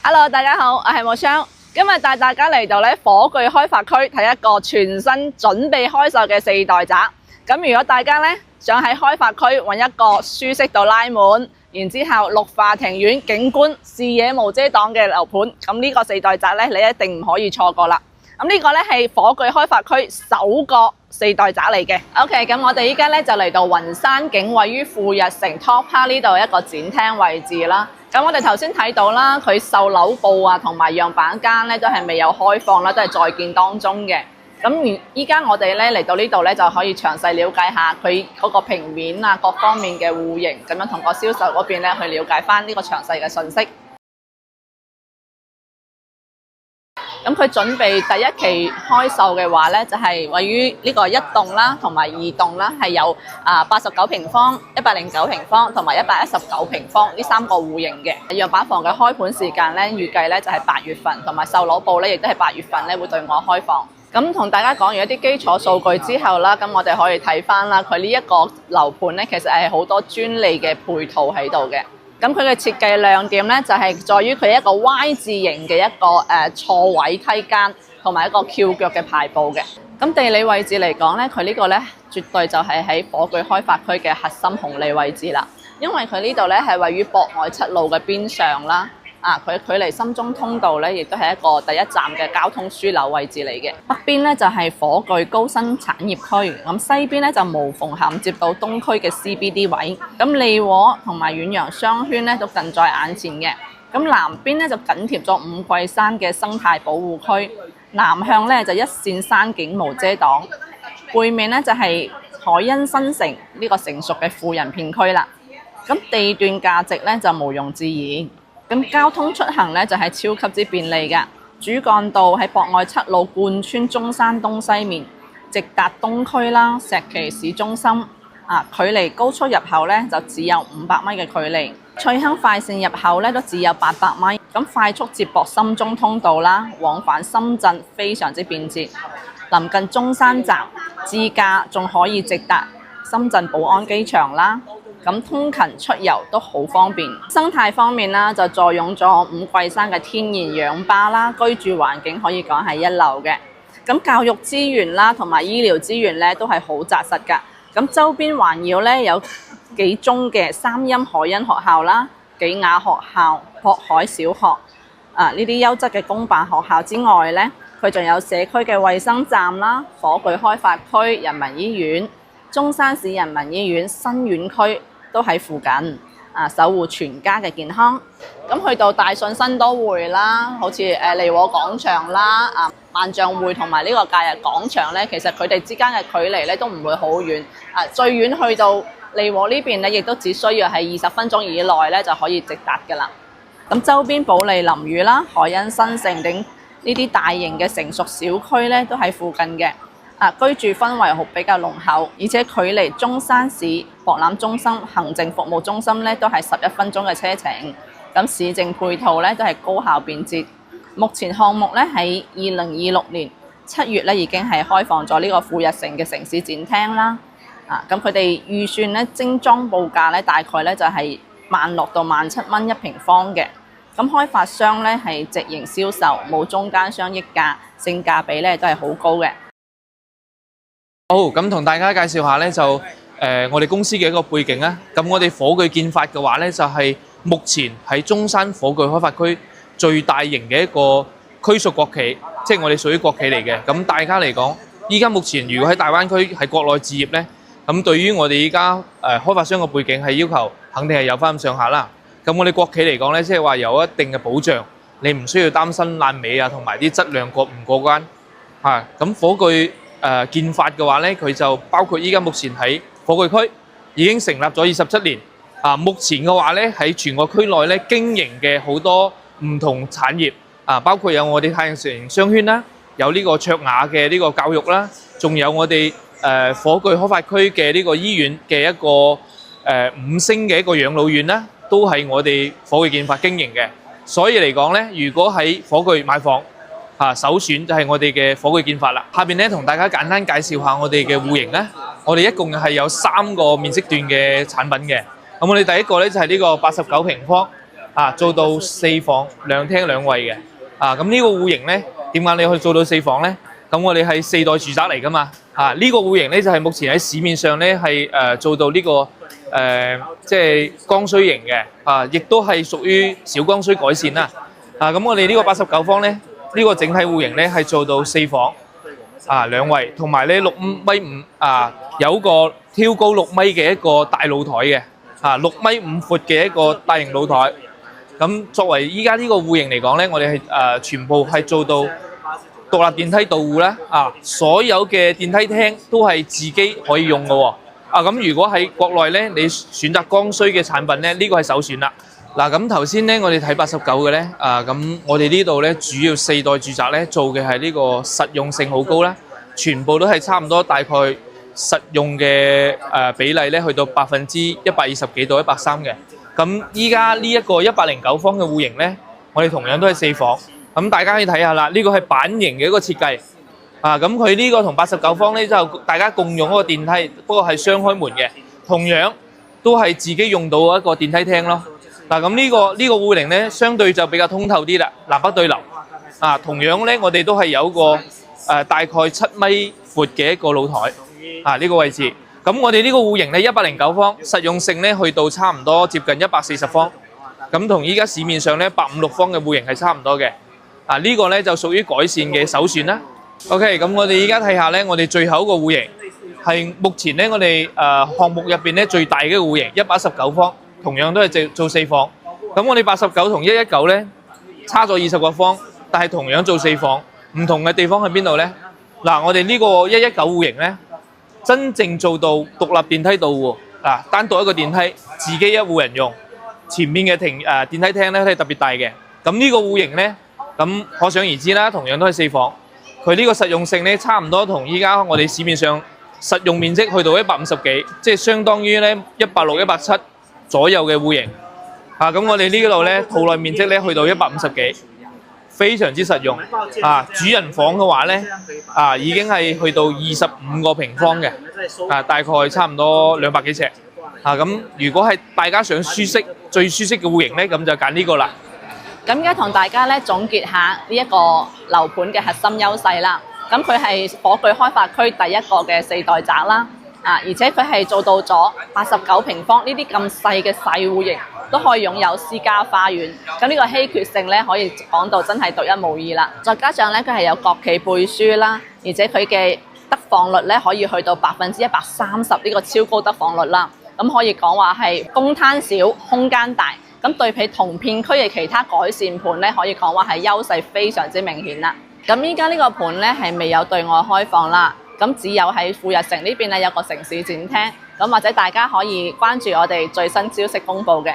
Hello， 大家好，我係木雙，今日帶大家嚟到火炬開發區睇一個全新準備開售嘅4代宅。咁如果大家想喺開發區揾一個舒適度拉滿，然之後綠化庭院景觀視野無遮擋嘅樓盤，咁呢個4代宅你一定唔可以錯過啦。咁呢個係火炬開發區首個4代宅嚟嘅。OK， 咁我哋依家就嚟到雲山景，位於富日城 Top Park 呢度一個展廳位置啦。咁我哋頭先睇到啦，佢售樓部啊同埋樣板間都係未有開放啦，都係在建當中嘅。咁依家我哋嚟到呢度就可以詳細了解下佢嗰個平面啊各方面嘅戶型，咁樣同個銷售嗰邊去了解翻呢個詳細嘅信息。咁佢準備第一期開售嘅話就係位於呢個1棟啦，同埋2棟啦，係有89平方、109平方同埋119平方呢3個戶型嘅。樣板房嘅開盤時間預計就係8月份，同埋售樓部亦都係8月份會對外開放。咁同大家講完一啲基礎數據之後啦，咁我哋可以睇翻啦，佢呢一個樓盤其實係好多專利嘅配套喺度嘅。咁佢嘅設計亮點就係在於佢一個 Y 字形嘅一個錯位梯間，同埋一個翹腳嘅排布嘅。咁地理位置嚟講佢呢個絕對就係喺火炬開發區嘅核心紅利位置啦。因為佢呢度係位於博愛七路嘅邊上啦。佢距離深中通道亦都係一個第一站嘅交通樞紐位置嚟嘅。北邊就係火炬高新產業區，咁西邊就無縫銜接到東區嘅 CBD 位。咁利和同埋遠洋商圈都近在眼前嘅。咁南邊就緊貼咗五桂山嘅生態保護區，南向就一線山景無遮擋，背面就係海欣新城呢個成熟嘅富人片區啦。咁地段價值就毋庸置疑。咁交通出行就係超級之便利㗎，主幹道喺博愛七路貫穿中山東西面，直達東區啦、石岐市中心。距離高速入口就只有500米嘅距離，翠亨快線入口都只有800米。咁快速接駁深中通道啦，往返深圳非常之便捷。臨近中山站，自駕仲可以直達深圳寶安機場啦。咁通勤出遊都好方便。生態方面啦，就坐擁咗五桂山嘅天然氧吧啦，居住環境可以講係一流嘅。咁教育資源啦，同埋醫療資源都係好紮實㗎。咁周邊環繞有幾中嘅三鑫海欣學校啦、紀雅學校、學海小學呢啲優質嘅公辦學校之外佢仲有社區嘅衛生站啦、火炬開發區、人民醫院、中山市人民醫院新院區都喺附近，守護全家嘅健康。咁去到大信新都會啦，好似利和廣場啦、萬象匯同埋呢個假日廣場其實佢哋之間嘅距離都唔會好遠。最遠去到利和呢邊亦都只需要係20分鐘以內就可以直達㗎啦。咁周邊保利林宇啦、海欣新城等呢啲大型嘅成熟小區都喺附近嘅。居住氛圍比較濃厚，而且距離中山市博覽中心行政服務中心都係11分鐘嘅車程。咁市政配套都係高效便捷。目前項目喺2026年7月已經係開放咗呢個富日城嘅城市展廳啦。咁佢哋預算精裝報價大概就係16,000到17,000一平方嘅。咁開發商係直營銷售，冇中間商溢價，性價比都係好高嘅。好，咁同大家介紹下就我哋公司嘅一個背景啦。咁我哋火炬建發嘅話就係目前喺中山火炬開發區最大型嘅一個區屬國企，即係我哋屬於國企嚟嘅。咁大家嚟講，依家目前如果喺大灣區喺國內置業呢，咁對於我哋依家開發商嘅背景係要求，肯定係有翻咁上下啦。咁我哋國企嚟講呢，即係話有一定嘅保障，你唔需要擔心爛尾啊，同埋啲質量過唔過關。咁火炬建發嘅話佢就包括依家目前喺火炬區已經成立咗27年。目前嘅話喺全個區內經營嘅好多唔同產業，包括有我哋太陽城商圈啦，有呢個卓雅嘅呢個教育啦，仲有我哋火炬開發區嘅呢個醫院嘅一個5星嘅一個養老院啦，都係我哋火炬建發經營嘅。所以嚟講如果喺火炬買房，首選就係我哋嘅火炬建發啦。下邊同大家簡單介紹下我哋嘅戶型啦。我哋一共係有3個面積段嘅產品嘅。咁我哋第一個就係呢個89平方，做到4房2廳2衛嘅。咁呢個戶型咧，點解你可以做到4房咧？咁我哋係4代住宅嚟噶嘛。呢個戶型咧就係目前喺市面上咧係做到呢個即係剛需型嘅，亦都係屬於小剛需改善啦。咁我哋呢個89方咧，呢個整體戶型咧係做到4房2衛，同埋咧6.5米有個挑高6米嘅一個大露台嘅，6.5米闊嘅一個大型露台。咁作為依家呢個戶型嚟講咧，我哋係全部係做到獨立電梯到戶啦，所有嘅電梯廳都係自己可以用嘅喎。咁如果喺國內咧，你選擇剛需嘅產品咧，呢個係首選啦。咁頭先咧，我哋睇89嘅咧，咁我哋呢度咧主要4代住宅咧做嘅係呢個實用性好高啦，全部都係差唔多大概實用嘅比例咧去到120幾到130嘅。咁依家呢一個109方嘅戶型咧，我哋同樣都係4房。咁大家可以睇下啦，呢個係板型嘅一個設計。咁佢呢個同89方咧就大家共用一個電梯，不過係雙開門嘅，同樣都係自己用到一個電梯廳咯。咁呢個戶型咧，相對就比較通透啲啦，南北對流。同樣咧，我哋都係有個大概7米闊嘅一個露台。呢個位置。咁我哋呢個戶型咧109方，實用性咧去到差唔多接近140方。咁同依家市面上咧156方嘅戶型係差唔多嘅。呢個咧就屬於改善嘅首選啦。OK， 咁我哋依家睇下咧，我哋最後一個戶型係目前咧我哋項目入邊咧最大嘅戶型119方，同樣都係做4房。咁我哋89同119咧差咗20個方，但係同樣做4房。唔同嘅地方喺邊度咧？我哋呢個119戶型咧，真正做到獨立電梯到戶，單獨一個電梯，自己一戶人用。前面嘅電梯廳咧係特別大嘅。咁呢個戶型咧，咁可想而知啦，同樣都係4房。佢呢個實用性咧，差唔多同依家我哋市面上實用面積去到150幾，即係相當於咧160、170左右嘅戶型。咁我哋呢度咧，套內面積咧去到150幾，非常之實用。主人房嘅話咧，已經係去到25個平方嘅，大概差唔多200幾尺。咁如果係大家想舒適、最舒適嘅戶型咧，咁就揀呢個啦。咁而家同大家咧總結下呢一個樓盤嘅核心優勢啦。咁佢係火炬開發區第一個嘅4代宅啦，而且佢係做到咗89平方呢啲咁細嘅細戶型都可以擁有私家花園。咁呢個稀缺性咧可以講到真係獨一無二啦。再加上咧佢係有國企背書啦，而且佢嘅得房率咧可以去到130%呢個超高得房率啦。咁可以講話係公攤小、空間大。咁對比同片區嘅其他改善盤咧，可以講話係優勢非常之明顯啦。咁依家呢個盤咧係未有對外開放啦，咁只有喺富日城呢邊咧有個城市展廳，咁或者大家可以關注我哋最新消息公佈嘅。